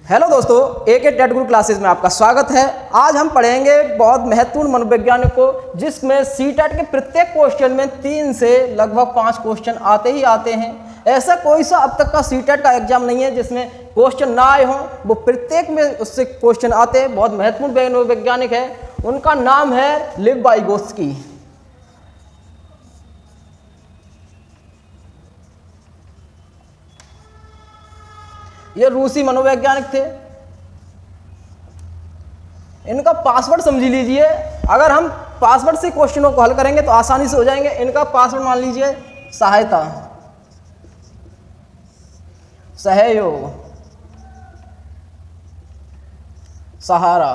Hello दोस्तों, AK TET गुरु classes में आपका स्वागत है। आज हम पढ़ेंगे बहुत महत्वपूर्ण मनोवैज्ञानिक को, जिसमें CTET के प्रत्येक क्वेश्चन में 3 से लगभग 5 क्वेश्चन आते ही आते हैं। ऐसा कोई सा अब तक का CTET का एग्जाम नहीं है जिसमें क्वेश्चन ना आए हों। वो प्रत्येक में उससे क्वेश्चन आते हैं। बहुत महत्वपूर्ण मनोवैज्ञानिक है, उनका नाम है लिव वाइगोत्स्की। ये रूसी मनोवैज्ञानिक थे। इनका पासवर्ड समझ लीजिए। अगर हम पासवर्ड से क्वेश्चनों को हल करेंगे तो आसानी से हो जाएंगे। इनका पासवर्ड मान लीजिए सहायता, सहयोग, सहारा।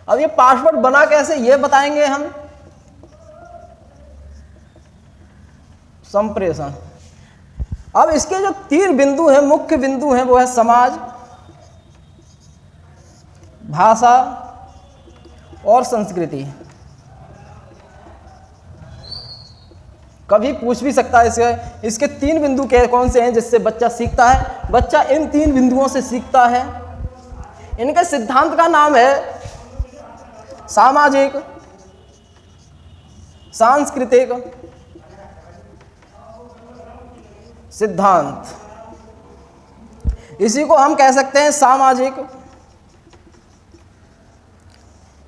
अब ये पासवर्ड बना कैसे ये बताएंगे हम। संप्रेषण। अब इसके जो 3 बिंदु हैं, मुख्य बिंदु हैं, वो है समाज, भाषा और संस्कृति। कभी पूछ भी सकता है इसके 3 बिंदु कौन से हैं जिससे बच्चा सीखता है। बच्चा इन 3 बिंदुओं से सीखता है। इनके सिद्धांत का नाम है सामाजिक, सांस्कृतिक सिद्धांत। इसी को हम कह सकते हैं सामाजिक,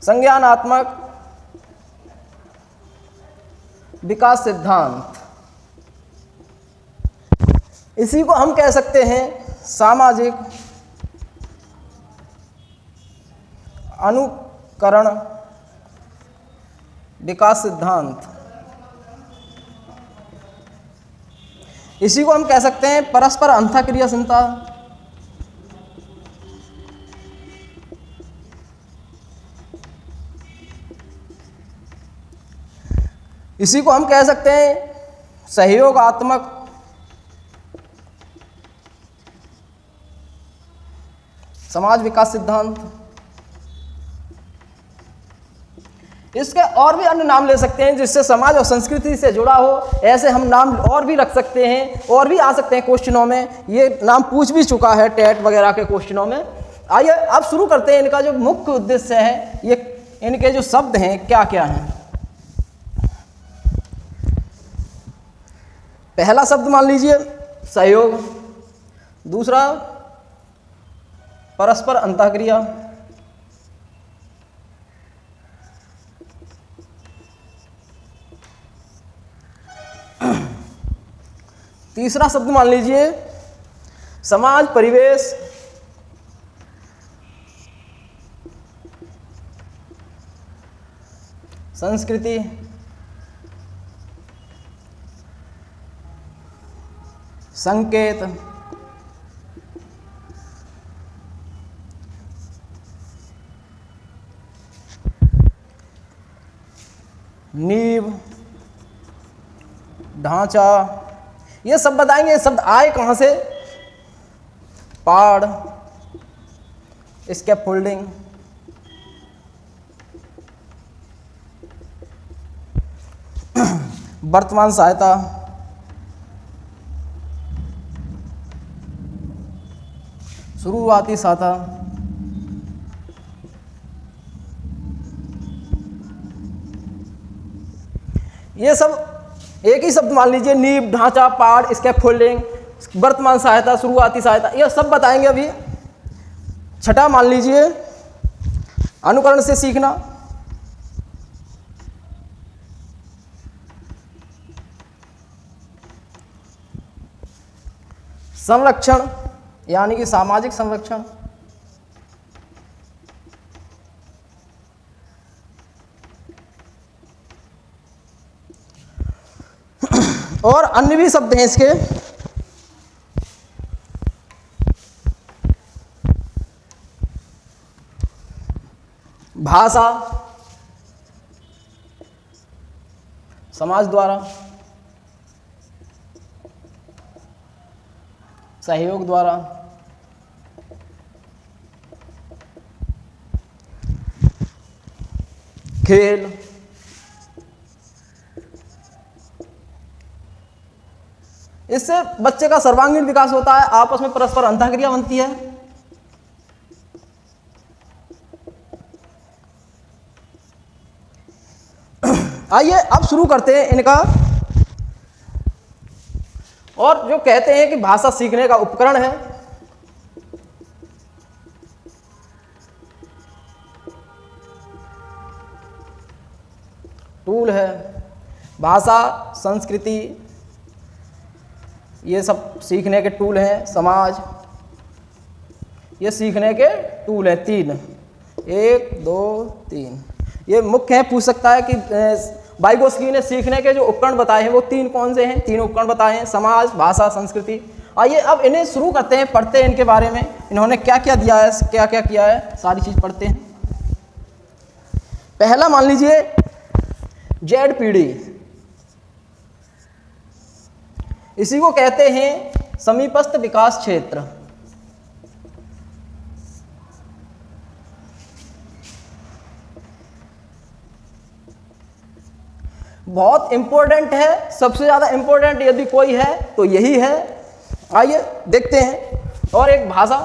संज्ञानात्मक विकास सिद्धांत। इसी को हम कह सकते हैं सामाजिक अनुकरण विकास सिद्धांत। इसी को हम कह सकते हैं परस्पर अंतःक्रियाशीलता। इसी को हम कह सकते हैं सहयोगात्मक समाज विकास सिद्धांत। इसके और भी अन्य नाम ले सकते हैं जिससे समाज और संस्कृति से जुड़ा हो। ऐसे हम नाम और भी रख सकते हैं, और भी आ सकते हैं क्वेश्चनों में। ये नाम पूछ भी चुका है टेट वगैरह के क्वेश्चनों में। आइए अब शुरू करते हैं। इनका जो मुख्य उद्देश्य है, ये इनके जो शब्द हैं क्या क्या हैं। पहला शब्द मान लीजिए सहयोग, दूसरा परस्पर अंतःक्रिया, तीसरा शब्द मान लीजिए समाज परिवेश, संस्कृति, संकेत, नींव, ढांचा। ये सब बताएंगे। ये शब्द आए कहाँ से। पाड़, स्कैफोल्डिंग, वर्तमान सहायता, शुरुआती सहायता, ये सब एक ही शब्द मान लीजिए। नींव, ढांचा, पाड़, स्कैफोल्डिंग, वर्तमान सहायता, शुरुआती सहायता, ये सब बताएंगे अभी। छठा मान लीजिए अनुकरण से सीखना, संरक्षण यानी कि सामाजिक संरक्षण, और अन्य भी शब्द हैं इसके। भाषा, समाज द्वारा, सहयोग द्वारा, खेल, इससे बच्चे का सर्वांगीण विकास होता है, आपस में परस्पर अंतःक्रिया बनती है। आइए अब शुरू करते हैं इनका। और जो कहते हैं कि भाषा सीखने का उपकरण है, टूल है, भाषा, संस्कृति, ये सब सीखने के टूल हैं। समाज, ये सीखने के टूल हैं। 3, 1 2 3 ये मुख्य है। पूछ सकता है कि वाइगोत्स्की ने सीखने के जो उपकरण बताए हैं वो 3 कौन से हैं? 3 उपकरण बताए हैं, समाज, भाषा, संस्कृति। आइए अब इन्हें शुरू करते हैं, पढ़ते हैं इनके बारे में, इन्होंने क्या क्या दिया है, क्या क्या किया है, सारी चीज़ पढ़ते हैं। पहला मान लीजिए जेड पीढ़ी, इसी को कहते हैं समीपस्थ विकास क्षेत्र। बहुत इंपॉर्टेंट है, सबसे ज़्यादा इंपॉर्टेंट यदि कोई है तो यही है। आइए देखते हैं। और एक भाषा,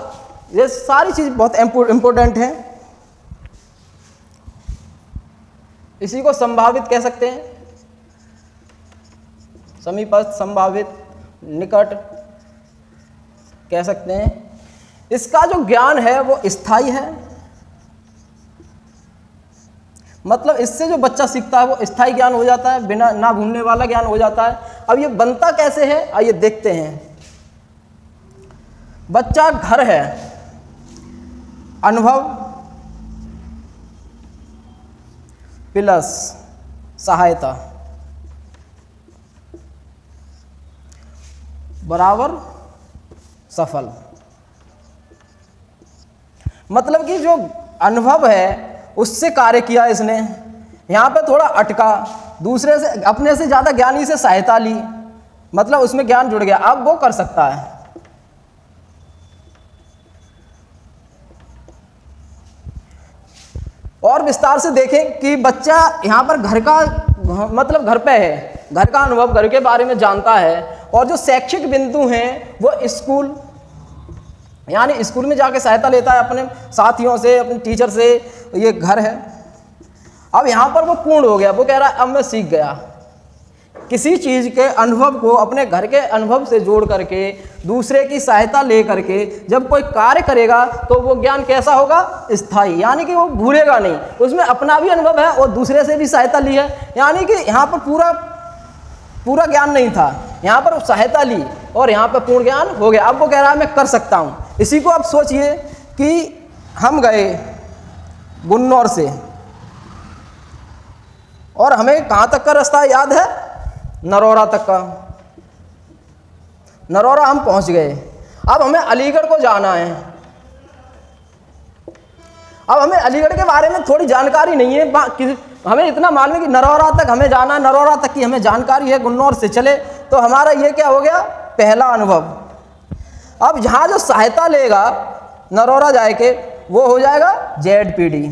ये सारी चीज़ बहुत इंपॉर्टेंट है। इसी को संभावित कह सकते हैं, समीपस्थ, संभावित, निकट कह सकते हैं। इसका जो ज्ञान है वो स्थायी है, मतलब इससे जो बच्चा सीखता है वो स्थायी ज्ञान हो जाता है, बिना ना भूलने वाला ज्ञान हो जाता है। अब ये बनता कैसे है, आइए देखते हैं। बच्चा घर है, अनुभव प्लस सहायता बराबर सफल। मतलब कि जो अनुभव है उससे कार्य किया इसने, यहाँ पे थोड़ा अटका, दूसरे से, अपने से ज़्यादा ज्ञानी से सहायता ली, मतलब उसमें ज्ञान जुड़ गया, अब वो कर सकता है। और विस्तार से देखें कि बच्चा यहाँ पर घर का, मतलब घर पे है, घर का अनुभव, घर के बारे में जानता है। और जो शैक्षिक बिंदु हैं वो स्कूल, यानी स्कूल में जाके सहायता लेता है अपने साथियों से, अपने टीचर से, ये घर है। अब यहाँ पर वो पूर्ण हो गया, वो कह रहा है अब मैं सीख गया। किसी चीज़ के अनुभव को अपने घर के अनुभव से जोड़ करके, दूसरे की सहायता ले करके जब कोई कार्य करेगा तो वो ज्ञान कैसा होगा? स्थायी, यानी कि वो भूलेगा नहीं। उसमें अपना भी अनुभव है और दूसरे से भी सहायता ली है, यानी कि यहाँ पर पूरा ज्ञान नहीं था, यहाँ पर सहायता ली और यहाँ पर पूर्ण ज्ञान हो गया। अब वो कह रहा है मैं कर सकता हूँ। इसी को आप सोचिए कि हम गए गुन्नौर से और हमें कहाँ तक का रास्ता याद है? नरौरा तक का। नरौरा हम पहुँच गए, अब हमें अलीगढ़ को जाना है। अब हमें अलीगढ़ के बारे में थोड़ी जानकारी नहीं है, हमें इतना मालूम है कि नरौरा तक हमें जाना, नरौरा तक की हमें जानकारी है, गुन्नौर से चले। तो हमारा ये क्या हो गया? पहला अनुभव। अब जहाँ जो सहायता लेगा नरौरा जाके वो हो जाएगा जेड पीढ़ी,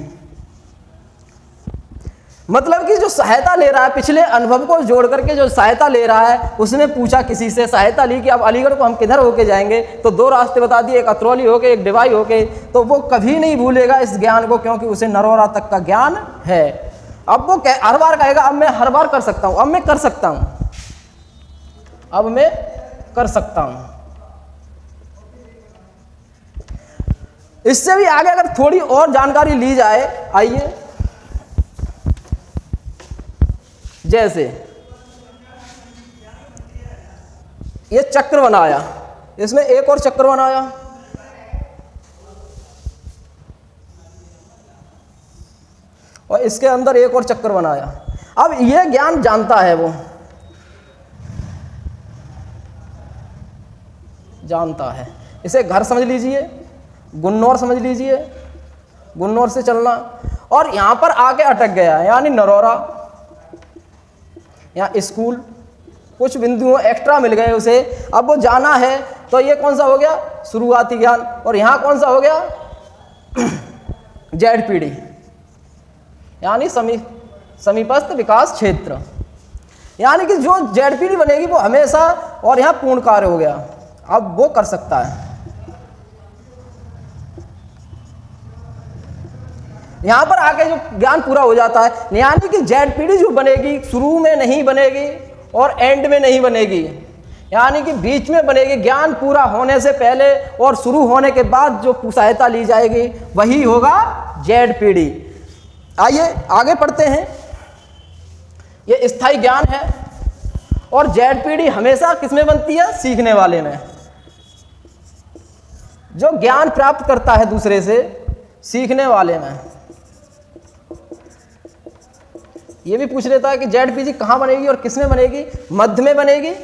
मतलब कि जो सहायता ले रहा है, पिछले अनुभव को जोड़ करके जो सहायता ले रहा है, उसने पूछा किसी से, सहायता ली कि अब अलीगढ़ को हम किधर होके जाएंगे, तो 2 रास्ते बता दिए, एक अतरौली होके, एक डिवाई होके। तो वो कभी नहीं भूलेगा इस ज्ञान को, क्योंकि उसे नरौरा तक का ज्ञान है। अब वो हर बार कहेगा अब मैं हर बार कर सकता हूँ, अब मैं कर सकता हूँ, अब मैं कर सकता हूँ। इससे भी आगे अगर थोड़ी और जानकारी ली जाए, आइए, जैसे ये चक्र बनाया, इसमें एक और चक्र बनाया, और इसके अंदर एक और चक्र बनाया। अब ये ज्ञान जानता है, वो जानता है। इसे घर समझ लीजिए, गुन्नौर समझ लीजिए, गुन्नौर से चलना, और यहां पर आके अटक गया, यानी नरौरा, यहाँ स्कूल, कुछ बिंदु एक्स्ट्रा मिल गए उसे। अब वो जाना है, तो ये कौन सा हो गया? शुरुआती ज्ञान। और यहाँ कौन सा हो गया? जेड पीढ़ी, यानी समीपस्थ विकास क्षेत्र, यानी कि जो जेड पीढ़ी बनेगी वो हमेशा, और यहाँ पूर्ण कार्य हो गया, अब वो कर सकता है। यहाँ पर आके जो ज्ञान पूरा हो जाता है, यानी कि ZPD जो बनेगी शुरू में नहीं बनेगी और एंड में नहीं बनेगी, यानी कि बीच में बनेगी। ज्ञान पूरा होने से पहले और शुरू होने के बाद जो सहायता ली जाएगी वही होगा ZPD। आइए आगे पढ़ते हैं। ये स्थायी ज्ञान है और ZPD हमेशा किसमें बनती है? सीखने वाले में। जो ज्ञान प्राप्त करता है दूसरे से, सीखने वाले में। ये भी पूछ लेता है कि ZPD कहाँ बनेगी और किसमें बनेगी? मध्य में बनेगी,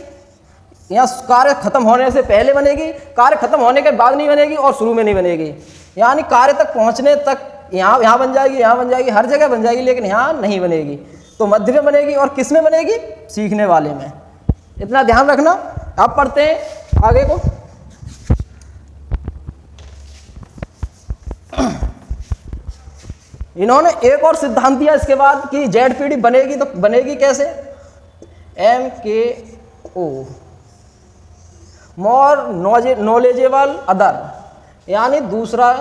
या कार्य खत्म होने से पहले बनेगी, कार्य खत्म होने के बाद नहीं बनेगी और शुरू में नहीं बनेगी। यानी कार्य तक पहुंचने तक यहाँ बन जाएगी, यहाँ बन जाएगी, हर जगह बन जाएगी, लेकिन यहाँ नहीं बनेगी। तो मध्य में बनेगी और किस में बनेगी? सीखने वाले में। इतना ध्यान रखना। अब पढ़ते हैं आगे को। इन्होंने एक और सिद्धांत दिया इसके बाद कि ZPD बनेगी तो बनेगी कैसे? MKO, मोर नॉलेजेबल अदर, यानी दूसरा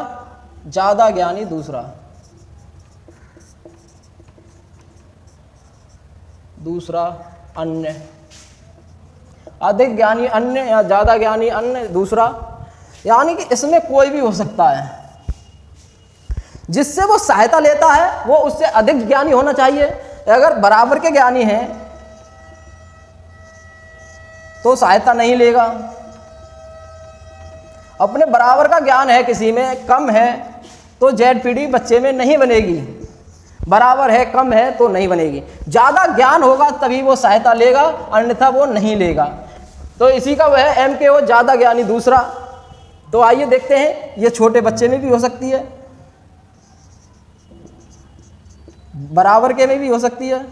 ज्यादा ज्ञानी, दूसरा अन्य, अधिक ज्ञानी अन्य या ज्यादा ज्ञानी अन्य, दूसरा। यानी कि इसमें कोई भी हो सकता है। जिससे वो सहायता लेता है वो उससे अधिक ज्ञानी होना चाहिए। अगर बराबर के ज्ञानी हैं तो सहायता नहीं लेगा। अपने बराबर का ज्ञान है किसी में, कम है, तो ZPD बच्चे में नहीं बनेगी। बराबर है, कम है तो नहीं बनेगी। ज़्यादा ज्ञान होगा तभी वो सहायता लेगा, अन्यथा वो नहीं लेगा। तो इसी का वह है MKO, ज़्यादा ज्ञानी दूसरा। तो आइए देखते हैं, ये छोटे बच्चे में भी हो सकती है, बराबर के में भी हो सकती है,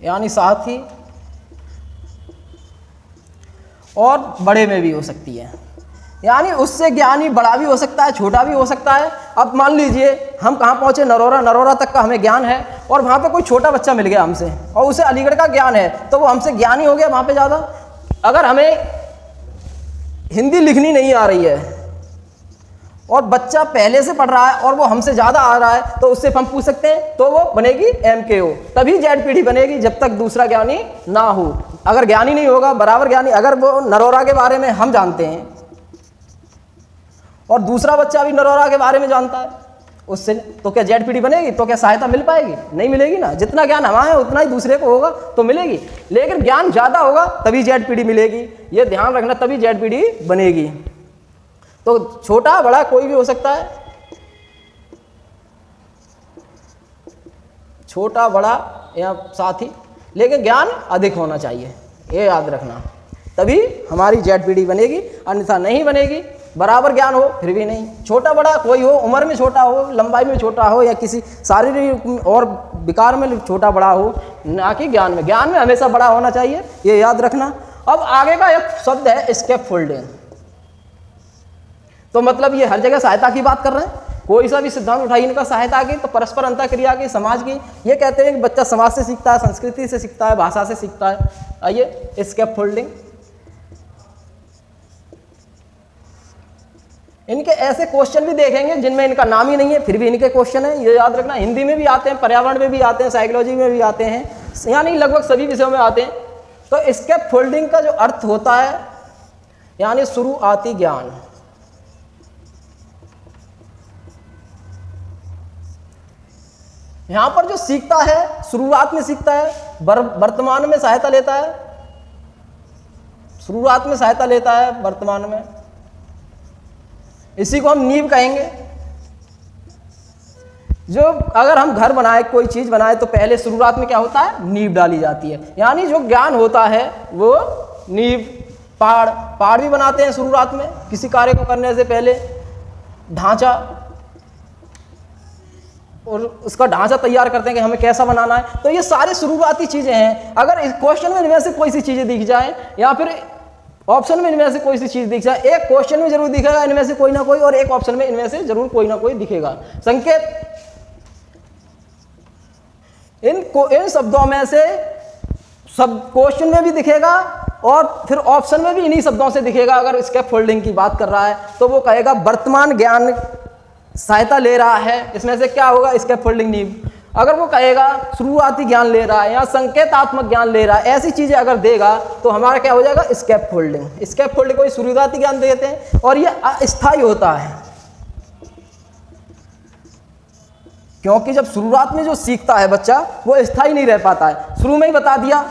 यानी साथ ही, और बड़े में भी हो सकती है। यानी उससे ज्ञानी बड़ा भी हो सकता है, छोटा भी हो सकता है। अब मान लीजिए हम कहाँ पहुँचे? नरोरा तक का हमें ज्ञान है और वहाँ पे कोई छोटा बच्चा मिल गया हमसे और उसे अलीगढ़ का ज्ञान है, तो वो हमसे ज्ञानी हो गया वहाँ पे ज़्यादा। अगर हमें हिंदी लिखनी नहीं आ रही है और बच्चा पहले से पढ़ रहा है और वो हमसे ज़्यादा आ रहा है, तो उससे हम पूछ सकते हैं, तो वो बनेगी MKO। तभी ZPD बनेगी जब तक दूसरा ज्ञानी ना हो। अगर ज्ञानी नहीं होगा, बराबर ज्ञानी, अगर वो नरोरा के बारे में हम जानते हैं और दूसरा बच्चा भी नरोरा के बारे में जानता है उससे, तो क्या ZPD बनेगी? तो क्या सहायता मिल पाएगी? नहीं मिलेगी ना। जितना ज्ञान हमारा है उतना ही दूसरे को होगा तो मिलेगी, लेकिन ज्ञान ज़्यादा होगा तभी ZPD मिलेगी। ये ध्यान रखना, तभी ZPD बनेगी। तो छोटा बड़ा कोई भी हो सकता है, छोटा बड़ा या साथी, लेकिन ज्ञान अधिक होना चाहिए, ये याद रखना। तभी हमारी ZPD बनेगी, अन्यथा नहीं बनेगी। बराबर ज्ञान हो फिर भी नहीं। छोटा बड़ा कोई हो, उम्र में छोटा हो, लंबाई में छोटा हो, या किसी शारीरिक और विकार में छोटा बड़ा हो, ना कि ज्ञान में। ज्ञान में हमेशा बड़ा होना चाहिए, ये याद रखना। अब आगे का एक शब्द है स्कैफोल्डिंग। तो मतलब ये हर जगह सहायता की बात कर रहे हैं। कोई सा भी सिद्धांत उठाइए इनका सहायता की, तो परस्पर अंतःक्रिया की, समाज की। ये कहते हैं कि बच्चा समाज से सीखता है, संस्कृति से सीखता है, भाषा से सीखता है। आइए स्कैफोल्डिंग। इनके ऐसे क्वेश्चन भी देखेंगे जिनमें इनका नाम ही नहीं है, फिर भी इनके क्वेश्चन है, ये याद रखना। हिंदी में भी आते हैं, पर्यावरण में भी आते हैं, साइकोलॉजी में भी आते हैं, यानी लगभग सभी विषयों में आते हैं। तो स्कैफोल्डिंग का जो अर्थ होता है, यानी शुरुआती ज्ञान। यहां पर जो सीखता है शुरुआत में सीखता है, वर्तमान में सहायता लेता है, शुरुआत में सहायता लेता है, वर्तमान में। इसी को हम नींव कहेंगे। जो अगर हम घर बनाए, कोई चीज बनाए, तो पहले शुरुआत में क्या होता है? नींव डाली जाती है। यानी जो ज्ञान होता है वो नींव। पहाड़ भी बनाते हैं शुरुआत में, किसी कार्य को करने से पहले ढांचा, और उसका ढांचा तैयार करते हैं कि हमें कैसा बनाना है। तो ये सारी शुरुआती चीजें हैं। अगर इस क्वेश्चन में इनमें से कोई सी चीजें दिख जाए, या फिर ऑप्शन में इनमें से कोई सी चीज दिख जाए, एक क्वेश्चन में जरूर दिखेगा इनमें से कोई ना कोई, और एक ऑप्शन में इनमें से जरूर कोई ना कोई दिखेगा संकेत। इन शब्दों में से सब क्वेश्चन में भी दिखेगा और फिर ऑप्शन में भी इन्हीं शब्दों से दिखेगा। अगर स्कैफोल्डिंग की बात कर रहा है तो वो कहेगा वर्तमान ज्ञान सहायता ले रहा है, इसमें से क्या होगा, स्कैफोल्डिंग नींव। अगर वो कहेगा शुरुआती ज्ञान ले रहा है या संकेतात्मक ज्ञान ले रहा है, ऐसी चीजें अगर देगा तो हमारा क्या हो जाएगा, स्कैफोल्डिंग। स्कैफोल्डिंग को शुरुआती ज्ञान देते हैं और ये अस्थायी होता है, क्योंकि जब शुरुआत में जो सीखता है बच्चा वो स्थायी नहीं रह पाता है। शुरू में ही बता दिया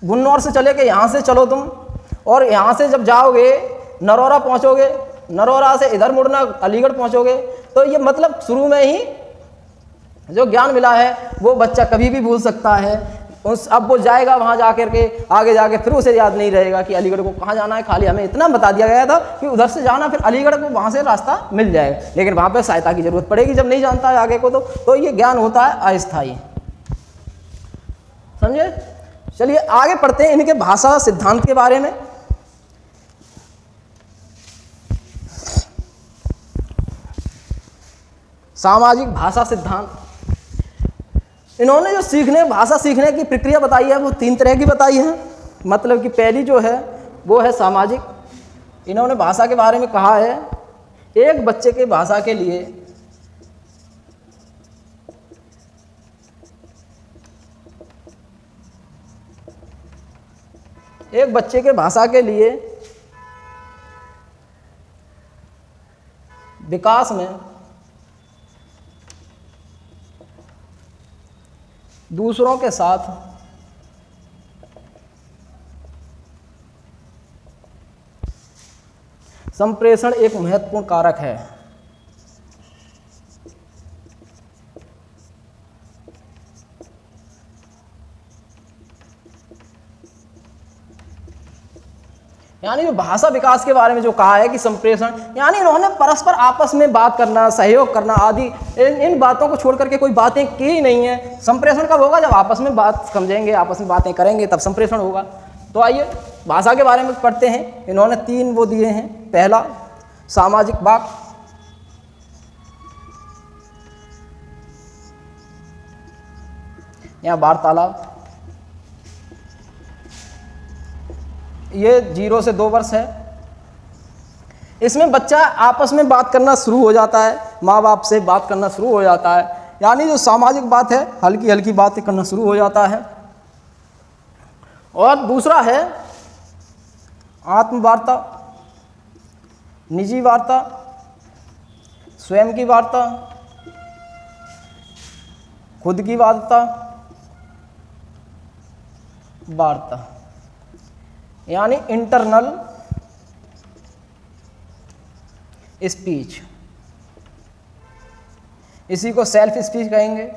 गुन्नौर से चले के यहाँ से चलो तुम, और यहाँ से जब जाओगे नरौरा पहुँचोगे, नरौरा से इधर मुड़ना अलीगढ़ पहुँचोगे, तो ये मतलब शुरू में ही जो ज्ञान मिला है वो बच्चा कभी भी भूल सकता है। अब वो जाएगा वहाँ जा कर के आगे जाके फिर उसे याद नहीं रहेगा कि अलीगढ़ को कहाँ जाना है, खाली हमें इतना बता दिया गया था कि उधर से जाना, फिर अलीगढ़ को वहाँ से रास्ता मिल जाएगा, लेकिन वहाँ पे सहायता की जरूरत पड़ेगी जब नहीं जानता है आगे को। तो ये ज्ञान होता है अस्थायी, समझे। चलिए आगे पढ़ते हैं इनके भाषा सिद्धांत के बारे में। सामाजिक भाषा सिद्धांत, इन्होंने जो भाषा सीखने की प्रक्रिया बताई है वो 3 तरह की बताई है। मतलब कि पहली जो है वो है सामाजिक। इन्होंने भाषा के बारे में कहा है एक बच्चे के भाषा के लिए विकास में दूसरों के साथ संप्रेषण एक महत्वपूर्ण कारक है। यानी जो भाषा विकास के बारे में जो कहा है कि संप्रेषण, यानी इन्होंने परस्पर आपस में बात करना, सहयोग करना आदि इन बातों को छोड़ करके कोई बातें की ही नहीं है। संप्रेषण कब होगा, जब आपस में बात समझेंगे, आपस में बातें करेंगे, तब संप्रेषण होगा। तो आइए भाषा के बारे में पढ़ते हैं। इन्होंने 3 वो दिए हैं। पहला सामाजिक वाक्, या वार्तालाप, ये 0 से 2 वर्ष है। इसमें बच्चा आपस में बात करना शुरू हो जाता है, माँ बाप से बात करना शुरू हो जाता है, यानी जो सामाजिक बात है हल्की हल्की बातें करना शुरू हो जाता है। और दूसरा है आत्मवार्ता, निजी वार्ता, स्वयं की वार्ता, खुद की वार्ता, यानी इंटरनल स्पीच, इसी को सेल्फ स्पीच कहेंगे।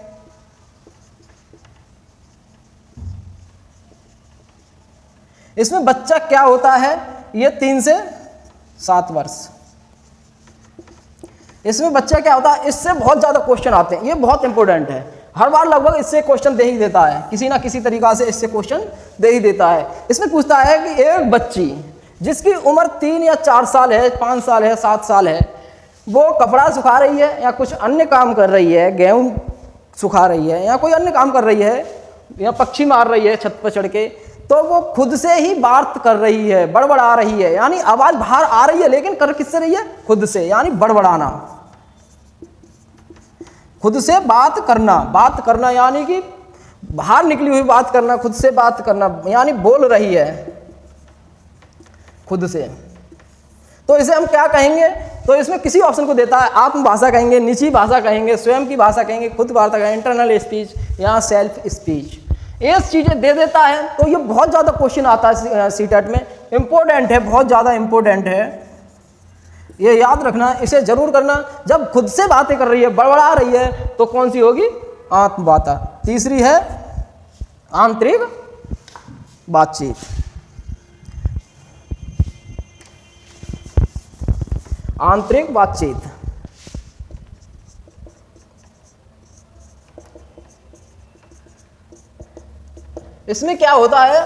इसमें बच्चा क्या होता है, ये 3 से 7 वर्ष। इसमें बच्चा क्या होता है, इससे बहुत ज़्यादा क्वेश्चन आते हैं, ये बहुत इंपॉर्टेंट है। हर बार लगभग इससे क्वेश्चन दे ही देता है, किसी ना किसी तरीका से इससे क्वेश्चन दे ही देता है। इसमें पूछता है कि एक बच्ची जिसकी उम्र 3 या 4 साल है, 5 साल है, 7 साल है, वो कपड़ा सुखा रही है या कुछ अन्य काम कर रही है, गेहूं सुखा रही है या कोई अन्य काम कर रही है, या पक्षी मार रही है छत पर चढ़ के, तो वो खुद से ही बात कर रही है, बड़बड़ा रही है, यानी आवाज बाहर आ रही है, लेकिन कर किससे रही है, खुद से, यानी बड़बड़ाना, खुद से बात करना यानी कि बाहर निकली हुई बात करना, खुद से बात करना, यानी बोल रही है खुद से। तो इसे हम क्या कहेंगे, तो इसमें किसी ऑप्शन को देता है, आत्म भाषा कहेंगे, निजी भाषा कहेंगे, स्वयं की भाषा कहेंगे, खुद वार्ता कहेंगे, इंटरनल स्पीच या सेल्फ स्पीच, ये चीजें दे देता है। तो ये बहुत ज्यादा क्वेश्चन आता है सीटेट में, इंपॉर्टेंट है, बहुत ज्यादा इंपॉर्टेंट है, ये याद रखना, इसे जरूर करना। जब खुद से बातें कर रही है, बड़बड़ा रही है, तो कौन सी होगी, आत्मवार्ता। तीसरी है आंतरिक बातचीत, आंतरिक बातचीत। इसमें क्या होता है,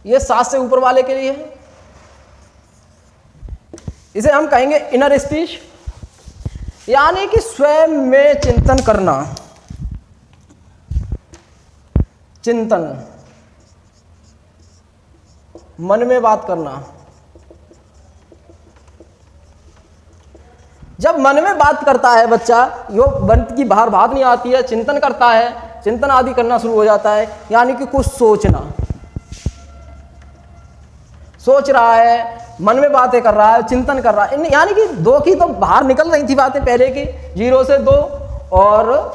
ये 7 से ऊपर वाले के लिए है, इसे हम कहेंगे इनर स्पीच, यानी कि स्वयं में चिंतन करना, चिंतन, मन में बात करना। जब मन में बात करता है बच्चा, यो मन की बाहर बात नहीं आती है, चिंतन करता है, चिंतन आदि करना शुरू हो जाता है, यानी कि कुछ सोचना, सोच रहा है, मन में बातें कर रहा है, चिंतन कर रहा है, यानी कि 2 की तो बाहर निकल रही थी बातें पहले की, 0 से 2 और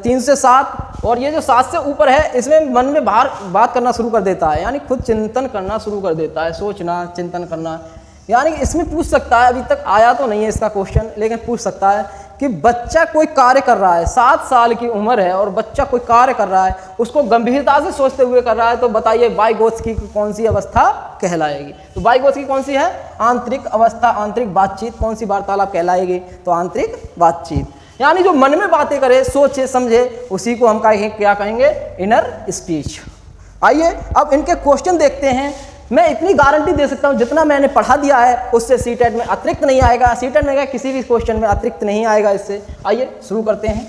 3 से 7, और ये जो 7 से ऊपर है इसमें मन में बाहर बात करना शुरू कर देता है, यानी खुद चिंतन करना शुरू कर देता है, सोचना, चिंतन करना। यानी कि इसमें पूछ सकता है, अभी तक आया तो नहीं है इसका क्वेश्चन, लेकिन पूछ सकता है कि बच्चा कोई कार्य कर रहा है, 7 साल की उम्र है और बच्चा कोई कार्य कर रहा है, उसको गंभीरता से सोचते हुए कर रहा है, तो बताइए वाइगोत्स्की की कौन सी अवस्था कहलाएगी? तो वाइगोत्स्की कौन सी है? आंतरिक अवस्था, आंतरिक बातचीत। कौन सी वार्तालाप कहलाएगी? तो आंतरिक बातचीत। यानी जो मन में बातें करे, सोचे, समझे, उसी को हम क्या कहेंगे? Inner speech. आइए अब इनके क्वेश्चन देखते हैं। मैं इतनी गारंटी दे सकता हूं, जितना मैंने पढ़ा दिया है उससे सीटेट में अतिरिक्त नहीं आएगा। सीटेट में किसी भी क्वेश्चन में अतिरिक्त नहीं आएगा इससे। आइए शुरू करते हैं।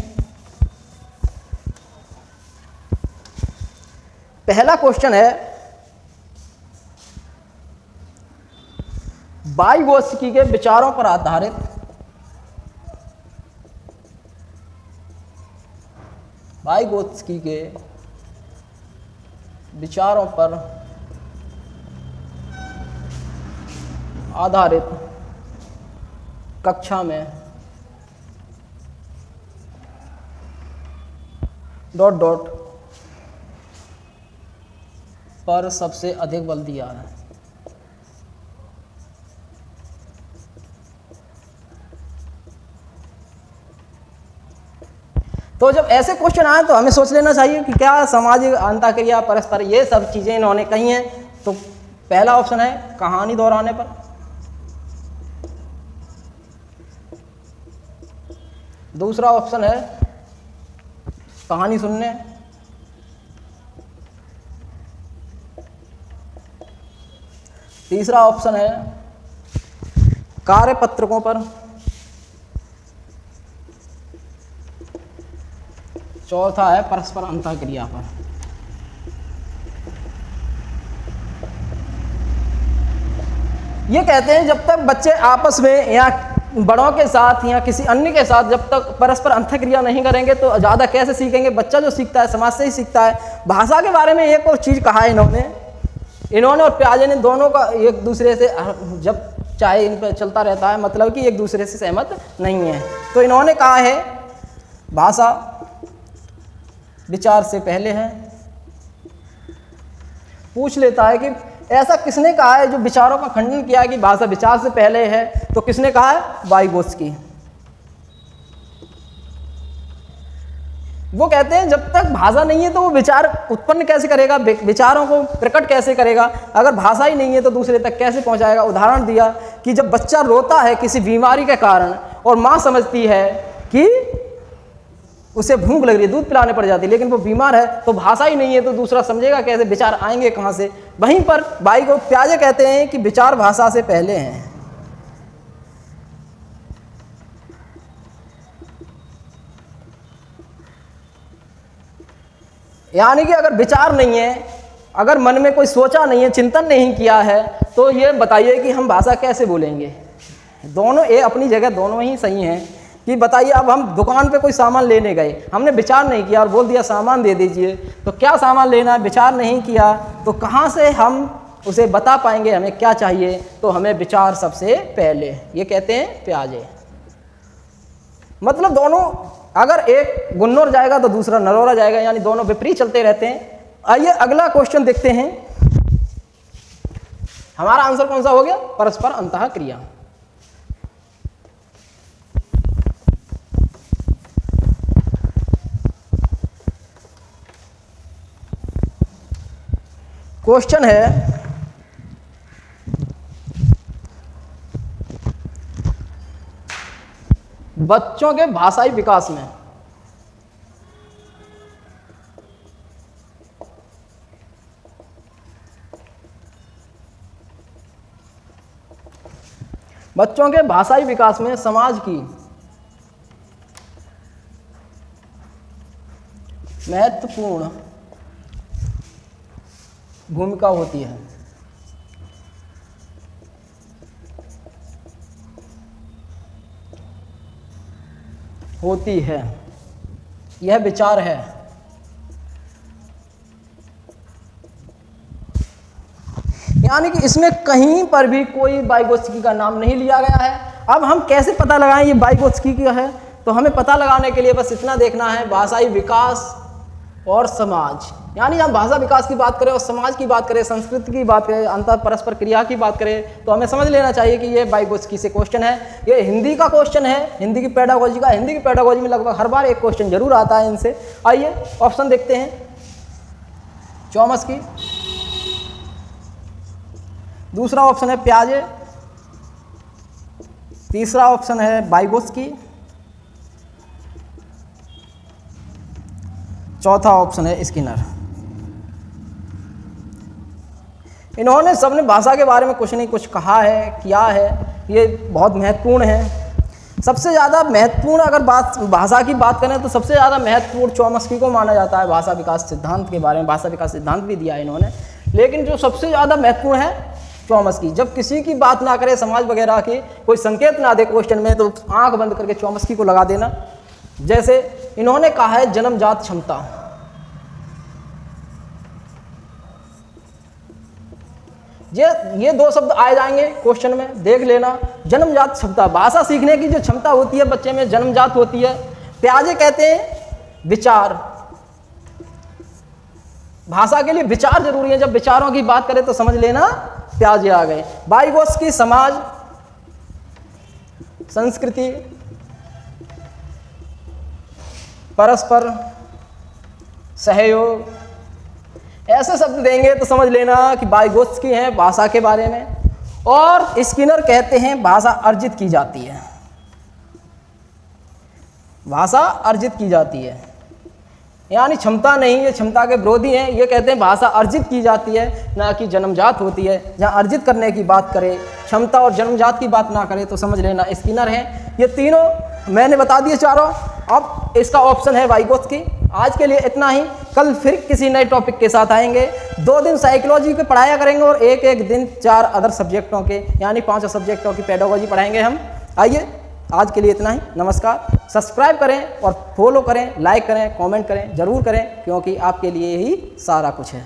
पहला क्वेश्चन है, वाइगोत्स्की के विचारों पर आधारित वाइगोत्स्की के विचारों पर आधारित कक्षा में ... पर सबसे अधिक बल दिया है। तो जब ऐसे क्वेश्चन आए तो हमें सोच लेना चाहिए कि क्या सामाजिक अंतःक्रिया, परस्पर, ये सब चीज़ें इन्होंने कही हैं। तो पहला ऑप्शन है कहानी दोहराने पर, दूसरा ऑप्शन है कहानी सुनने, तीसरा ऑप्शन है कार्यपत्रकों पर, चौथा है परस्पर अंतःक्रिया पर। ये कहते हैं जब तक बच्चे आपस में या बड़ों के साथ या किसी अन्य के साथ जब तक परस्पर अंतःक्रिया नहीं करेंगे तो ज़्यादा कैसे सीखेंगे? बच्चा जो सीखता है समाज से ही सीखता है। भाषा के बारे में एक और चीज़ कहा है इन्होंने और प्याजे ने, दोनों का एक दूसरे से जब चाहे इन पर चलता रहता है, मतलब कि एक दूसरे से सहमत नहीं है। तो इन्होंने कहा है भाषा विचार से पहले है। पूछ लेता है कि ऐसा किसने कहा है जो विचारों का खंडन किया है कि भाषा विचार से पहले है? तो किसने कहा है? वाइगोत्स्की। वो कहते हैं जब तक भाषा नहीं है तो वो विचार उत्पन्न कैसे करेगा, विचारों को प्रकट कैसे करेगा? अगर भाषा ही नहीं है तो दूसरे तक कैसे पहुंचाएगा? उदाहरण दिया कि जब बच्चा रोता है किसी बीमारी के कारण और माँ समझती है कि उसे भूख लग रही है, दूध पिलाने पड़ जाती है, लेकिन वो बीमार है, तो भाषा ही नहीं है तो दूसरा समझेगा कैसे? विचार आएंगे कहाँ से? वहीं पर प्याजे कहते हैं कि विचार भाषा से पहले हैं। यानी कि अगर विचार नहीं है, अगर मन में कोई सोचा नहीं है, चिंतन नहीं किया है, तो ये बताइए कि हम भाषा कैसे बोलेंगे? दोनों ये अपनी जगह दोनों ही सही हैं। कि बताइए अब हम दुकान पे कोई सामान लेने गए, हमने विचार नहीं किया और बोल दिया सामान दे दीजिए, तो क्या सामान लेना है? विचार नहीं किया तो कहाँ से हम उसे बता पाएंगे हमें क्या चाहिए? तो हमें विचार सबसे पहले, ये कहते हैं प्याजे। मतलब दोनों, अगर एक गुन्नोर जाएगा तो दूसरा नरोरा जाएगा, यानी दोनों विपरीत चलते रहते हैं। आइए अगला क्वेश्चन देखते हैं। हमारा आंसर कौन सा हो गया? परस्पर अंतःक्रिया। क्वेश्चन है बच्चों के भाषाई विकास में समाज की महत्वपूर्ण भूमिका होती है। होती है, यह विचार है। यानी कि इसमें कहीं पर भी कोई वाइगोत्स्की का नाम नहीं लिया गया है। अब हम कैसे पता लगाएं ये वाइगोत्स्की का है, तो हमें पता लगाने के लिए बस इतना देखना है, भाषाई विकास और समाज। यानी हम भाषा विकास की बात करें और समाज की बात करें, संस्कृति की बात करें, अंतर परस्पर क्रिया की बात करें, तो हमें समझ लेना चाहिए कि ये वाइगोत्स्की से क्वेश्चन है। ये हिंदी का क्वेश्चन है, हिंदी की पेडागोजी का। हिंदी की पेडागोजी में लगभग हर बार एक क्वेश्चन जरूर आता है इनसे। आइए ऑप्शन देखते हैं। चॉम्स्की, दूसरा ऑप्शन है पियाजे, तीसरा ऑप्शन है वाइगोत्स्की, चौथा ऑप्शन है स्किनर। इन्होंने सबने भाषा के बारे में कुछ नहीं कुछ कहा है, किया है, ये बहुत महत्वपूर्ण है। सबसे ज़्यादा महत्वपूर्ण अगर बात भाषा की बात करें तो सबसे ज़्यादा महत्वपूर्ण चॉम्स्की को माना जाता है। भाषा विकास सिद्धांत के बारे में भाषा विकास सिद्धांत भी दिया है इन्होंने, लेकिन जो सबसे ज़्यादा महत्वपूर्ण है चॉम्स्की। जब किसी की बात ना करे, समाज वगैरह की कोई संकेत ना दे क्वेश्चन में, तो आंख बंद करके चॉम्स्की को लगा देना। जैसे इन्होंने कहा है जन्मजात क्षमता, ये दो शब्द आए जाएंगे क्वेश्चन में, देख लेना। जन्मजात क्षमता, भाषा सीखने की जो क्षमता होती है बच्चे में जन्मजात होती है। पियाजे कहते हैं विचार, भाषा के लिए विचार जरूरी है। जब विचारों की बात करें तो समझ लेना पियाजे आ गए। वाइगोत्स्की समाज, संस्कृति, परस्पर सहयोग, ऐसे शब्द देंगे तो समझ लेना कि वाइगोत्स्की है भाषा के बारे में। और स्किनर कहते हैं भाषा अर्जित की जाती है, भाषा अर्जित की जाती है, यानी क्षमता नहीं, ये क्षमता के विरोधी हैं। ये कहते हैं भाषा अर्जित की जाती है, ना कि जन्मजात होती है। जहाँ अर्जित करने की बात करें, क्षमता और जन्मजात की बात ना करें, तो समझ लेना स्किनर हैं। ये तीनों मैंने बता दिए चारों। अब इसका ऑप्शन है वाइगोत्स्की। आज के लिए इतना ही, कल फिर किसी नए टॉपिक के साथ आएंगे। 2 दिन साइकोलॉजी के पढ़ाया करेंगे और एक दिन 4 अदर सब्जेक्टों के, यानी 5 सब्जेक्टों की पेडागोजी पढ़ाएंगे हम। आइए आज के लिए इतना ही, नमस्कार। सब्सक्राइब करें और फॉलो करें, लाइक करें, कमेंट करें, ज़रूर करें, क्योंकि आपके लिए ही सारा कुछ है।